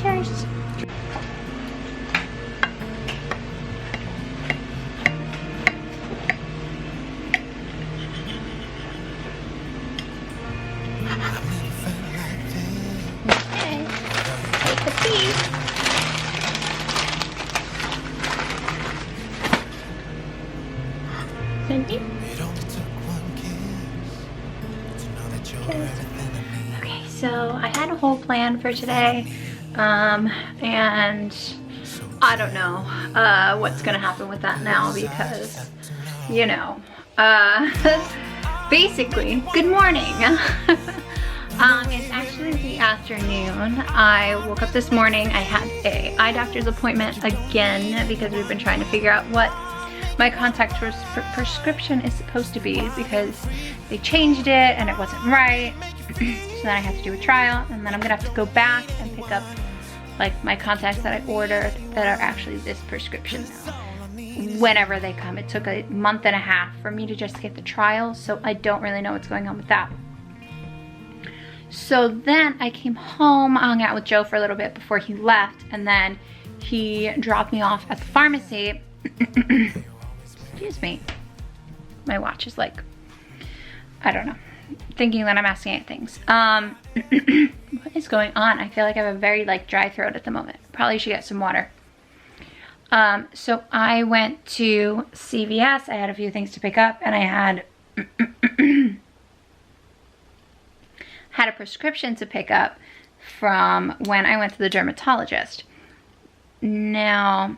Cheers. Okay, take the tea. Cindy? Okay, so I had a whole plan for today, and I don't know what's gonna happen with that now because, you know, basically, good morning. It's actually the afternoon. I woke up this morning. I had a eye doctor's appointment again because we've been trying to figure out what my contact prescription is supposed to be because they changed it and it wasn't right. So then I have to do a trial, and then I'm gonna have to go back and pick up like my contacts that I ordered that are actually this prescription now whenever they come. It took a month and a half for me to just get the trial, so I don't really know what's going on with that. So then I came home, I hung out with Joe for a little bit before he left, and then he dropped me off at the pharmacy. Excuse me. My watch is like, I don't know, thinking that I'm asking it things. What is going on? I feel like I have a very like dry throat at the moment. Probably should get some water. So I went to CVS. I had a few things to pick up, and I had had a prescription to pick up from when I went to the dermatologist. Now,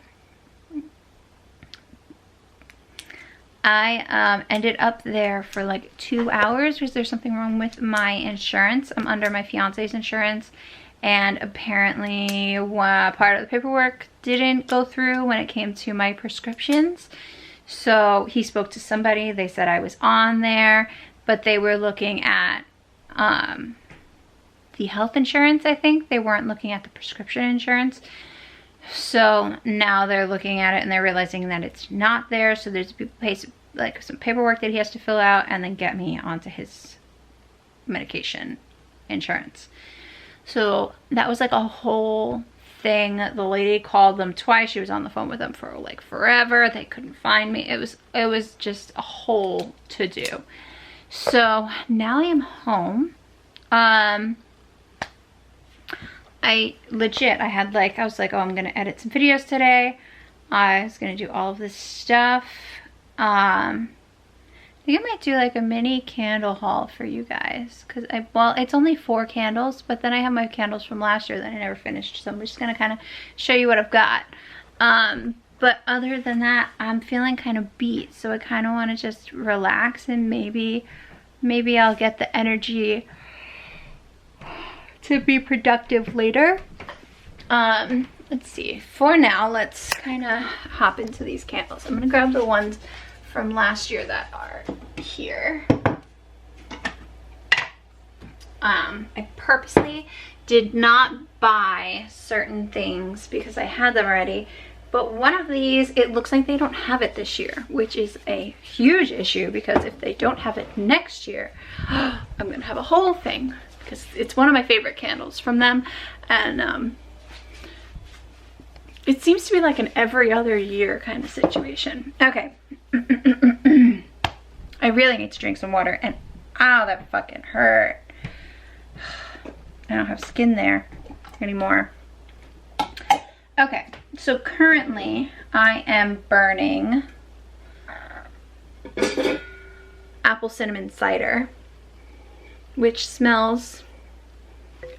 I ended up there for like 2 hours because there's something wrong with my insurance. I'm under my fiance's insurance, and apparently part of the paperwork didn't go through when it came to my prescriptions. So he spoke to somebody. They said I was on there, but they were looking at the health insurance, I think. They weren't looking at the prescription insurance. So now they're looking at it and they're realizing that it's not there. So there's like some paperwork that he has to fill out and then get me onto his medication insurance. So that was like a whole thing. The lady called them twice. She was on the phone with them for like forever. They couldn't find me. It was just a whole to do. So now I am home. I was like, oh, I'm gonna edit some videos today. I was gonna do all of this stuff. I think I might do like a mini candle haul for you guys, because well, it's only 4 candles, but then I have my candles from last year that I never finished, so I'm just gonna kind of show you what I've got. But other than that, I'm feeling kind of beat, so I kind of want to just relax, and maybe I'll get the energy to be productive later. Let's see. For now, let's kind of hop into these candles. I'm gonna grab the ones from last year that are here. I purposely did not buy certain things because I had them already. But one of these, it looks like they don't have it this year, which is a huge issue because if they don't have it next year, I'm gonna have a whole thing, because it's one of my favorite candles from them. And it seems to be like an every other year kind of situation. Okay. I really need to drink some water, and ow, that fucking hurt. I don't have skin there anymore. Okay, so currently I am burning apple cinnamon cider, which smells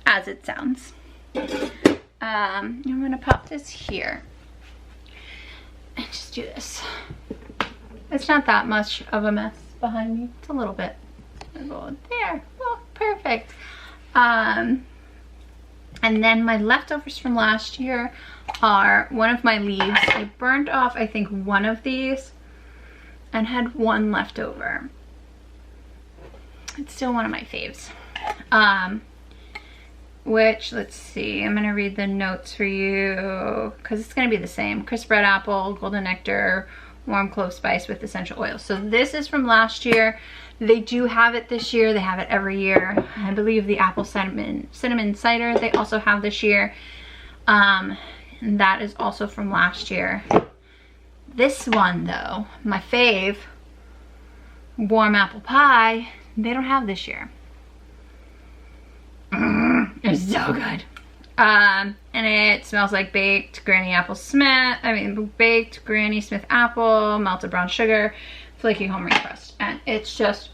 as it sounds. I'm gonna pop this here and just do this. It's not that much of a mess behind me. It's a little bit. I'll go there. Oh, perfect. And then my leftovers from last year are one of my leaves. I burned off, I think, one of these and had one left over. It's still one of my faves. Which, let's see, I'm gonna read the notes for you because it's gonna be the same. Crisp red apple, golden nectar, warm clove spice with essential oil. So this is from last year. They do have it this year. They have it every year. I believe the apple cinnamon cider they also have this year. And that is also from last year. This one though, my fave, warm apple pie, they don't have this year. It's so good. And it smells like baked Granny Smith apple, melted brown sugar, flaky home crust, and it's just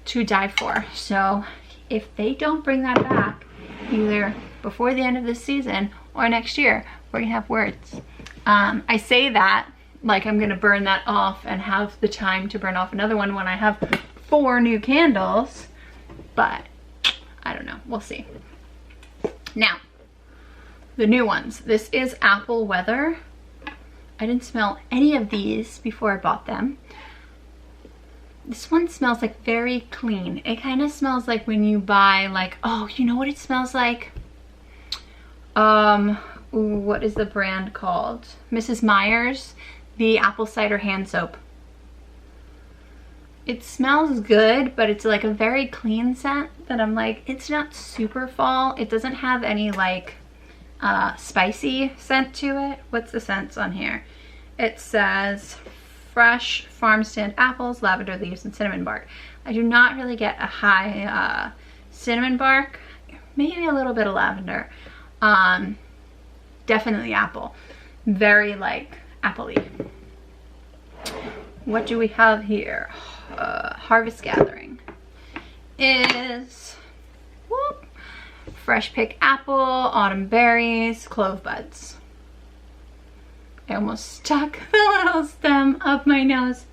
to die for. So if they don't bring that back either before the end of this season or next year, we're gonna have words. I say that like I'm gonna burn that off and have the time to burn off another one when I have 4 new candles, but I don't know, we'll see. Now, the new ones. This is Apple Weather. I didn't smell any of these before I bought them. This one smells like very clean. It kind of smells like when you buy like, oh, you know what it smells like? What is the brand called? Mrs. Meyer's, the apple cider hand soap. It smells good, but it's like a very clean scent that I'm like, it's not super fall. It doesn't have any like spicy scent to it. What's the scents on here? It says fresh farm stand apples, lavender leaves, and cinnamon bark. I do not really get a high cinnamon bark, maybe a little bit of lavender. Definitely apple. Very like appley. What do we have here? Harvest Gathering is whoop, fresh pick apple, autumn berries, clove buds. I almost stuck the little stem up my nose.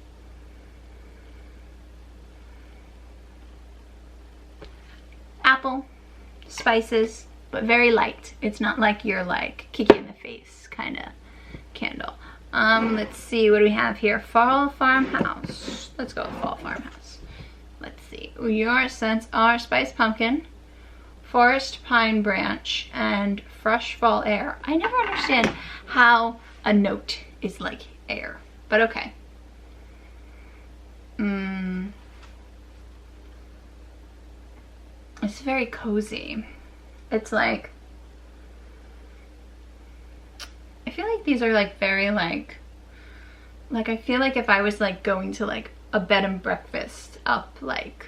Apple, spices, but very light. It's not like your like kick you in the face kind of candle. Let's see, what do we have here? Fall Farmhouse. Let's go with Fall Farmhouse. Let's see. Your scents are Spice Pumpkin, Forest Pine Branch, and Fresh Fall Air. I never understand how a note is like air, but okay. It's very cozy. It's like, I feel like these are like very like I feel like if I was like going to like a bed and breakfast up like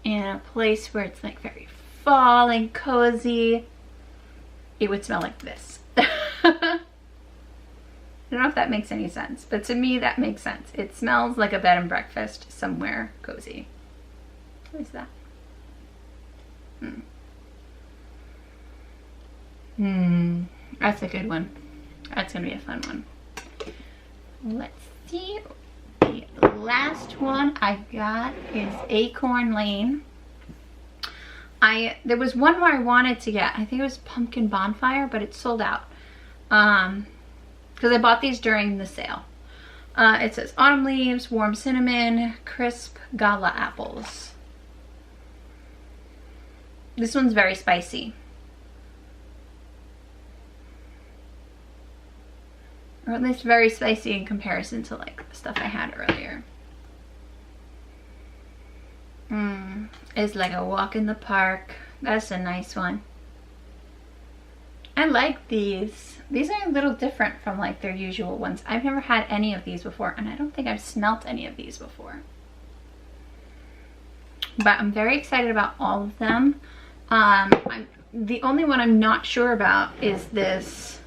in a place where it's like very fall and cozy, it would smell like this. I don't know if that makes any sense, but to me that makes sense. It smells like a bed and breakfast somewhere cozy. What is that? That's a good one. That's gonna be a fun one. Let's see. The last one I got is Acorn Lane. There was one more I wanted to get. I think it was Pumpkin Bonfire, but it's sold out. Because I bought these during the sale. It says autumn leaves, warm cinnamon, crisp gala apples. This one's very spicy. Or at least very spicy in comparison to like the stuff I had earlier. It's like a walk in the park. That's a nice one. I like these. These are a little different from like their usual ones. I've never had any of these before, and I don't think I've smelt any of these before. But I'm very excited about all of them. The only one I'm not sure about is this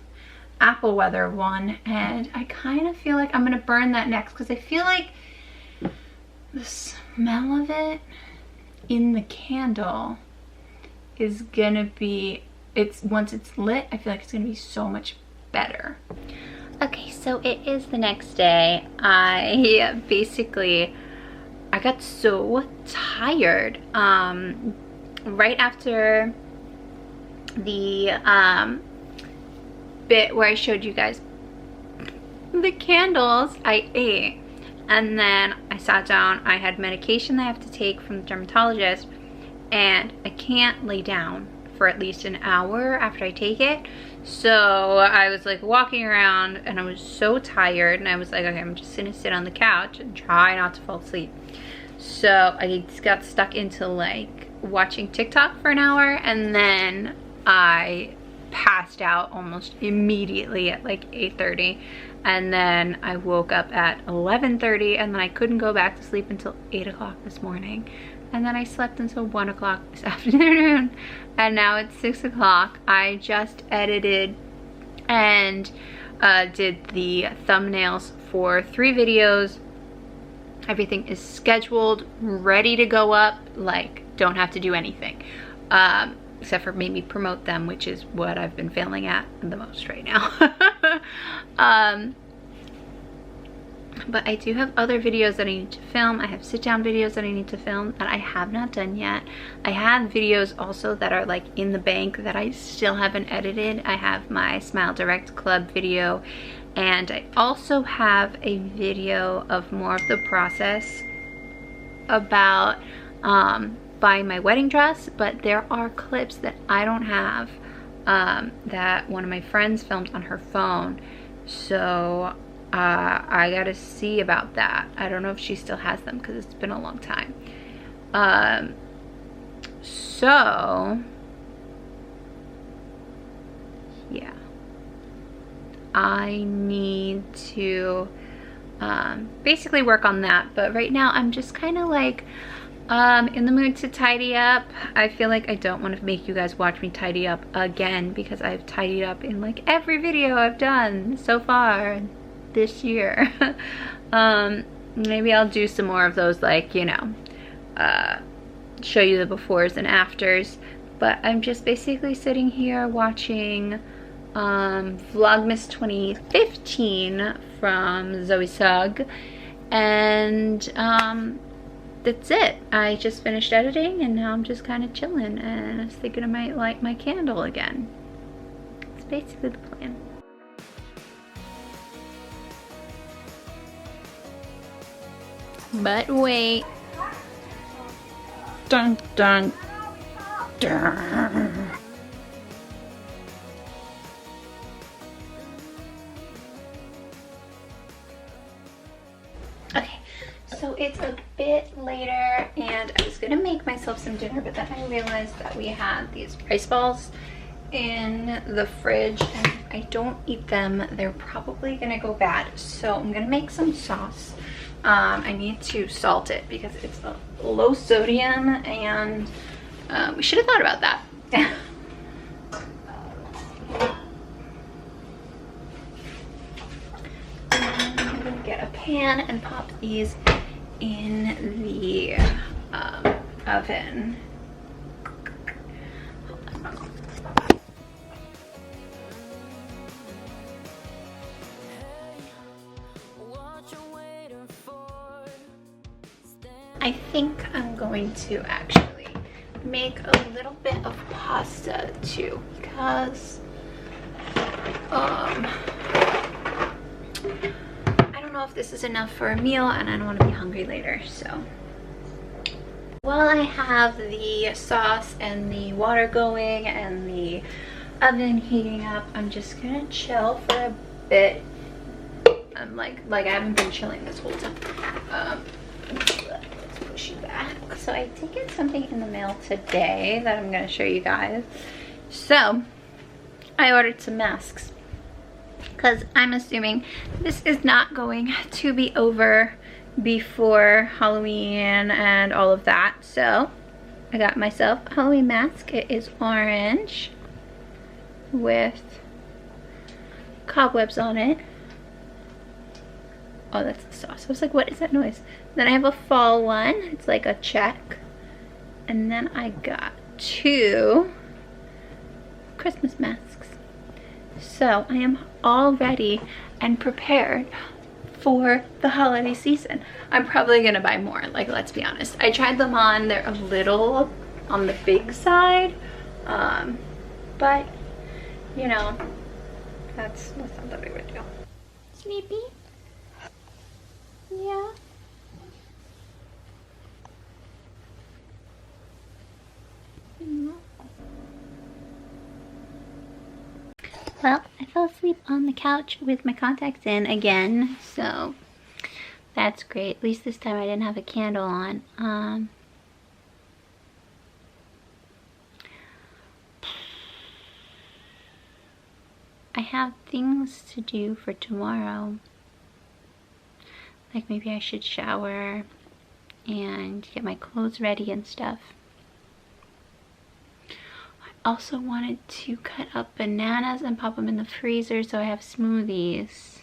Apple Weather one, and I kind of feel like I'm gonna burn that next because I feel like the smell of it in the candle is gonna be, once it's lit, I feel like it's gonna be so much better. Okay, so it is the next day. I got so tired right after the bit where I showed you guys the candles. I ate, and then I sat down. I had medication that I have to take from the dermatologist, and I can't lay down for at least an hour after I take it. So I was like walking around, and I was so tired, and I was like, okay, I'm just gonna sit on the couch and try not to fall asleep. So I just got stuck into like watching TikTok for an hour, and then I passed out almost immediately at like 8:30, and then I woke up at 11:30, and then I couldn't go back to sleep until 8 o'clock this morning, and then I slept until 1 o'clock this afternoon, and now it's 6 o'clock. I just edited and did the thumbnails for 3 videos. Everything is scheduled, ready to go up, like don't have to do anything. Except for maybe promote them, which is what I've been failing at the most right now. But I do have other videos that I need to film. I have sit-down videos that I need to film that I have not done yet. I have videos also that are like in the bank that I still haven't edited. I have my Smile Direct Club video, and I also have a video of more of the process about buying my wedding dress, but there are clips that I don't have that one of my friends filmed on her phone, so I gotta see about that. I don't know if she still has them because it's been a long time. So yeah, I need to basically work on that, but right now I'm just kind of like in the mood to tidy up. I feel like I don't want to make you guys watch me tidy up again because I've tidied up in like every video I've done so far this year. Maybe I'll do some more of those, like, you know, show you the befores and afters, but I'm just basically sitting here watching Vlogmas 2015 from Zoe Sugg, and that's it. I just finished editing and now I'm just kind of chilling, and I was thinking I might light my candle again. That's basically the plan. But wait. Dun dun dun. Okay, so it's a bit later and I was gonna make myself some dinner, but then I realized that we had these rice balls in the fridge, and if I don't eat them, they're probably gonna go bad. So I'm gonna make some sauce. I need to salt it because it's a low sodium, and we should have thought about that. I'm gonna get a pan and pop these in the oven. I think I'm going to actually make a little bit of pasta too, because I don't know if this is enough for a meal and I don't want to be hungry later. So while I have the sauce and the water going and the oven heating up, I'm just gonna chill for a bit. I'm like I haven't been chilling this whole time. Push you back. So I did get something in the mail today that I'm going to show you guys. So I ordered some masks because I'm assuming this is not going to be over before Halloween and all of that. So I got myself a Halloween mask. It is orange with cobwebs on it. Oh, that's the sauce. I was like, what is that noise? Then I have a fall one. It's like a check. And then I got 2 Christmas masks. So I am all ready and prepared for the holiday season. I'm probably gonna buy more, like, let's be honest. I tried them on. They're a little on the big side. But, you know, that's not that big of a deal. Sleepy? Yeah. Well, I fell asleep on the couch with my contacts in again, so that's great. At least this time I didn't have a candle on. I have things to do for tomorrow. Like maybe I should shower and get my clothes ready and stuff. I also wanted to cut up bananas and pop them in the freezer so I have smoothies.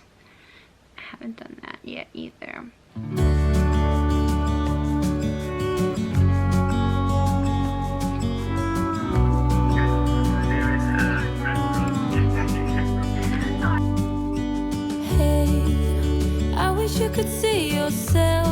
I haven't done that yet either. Hey, I wish you could see yourself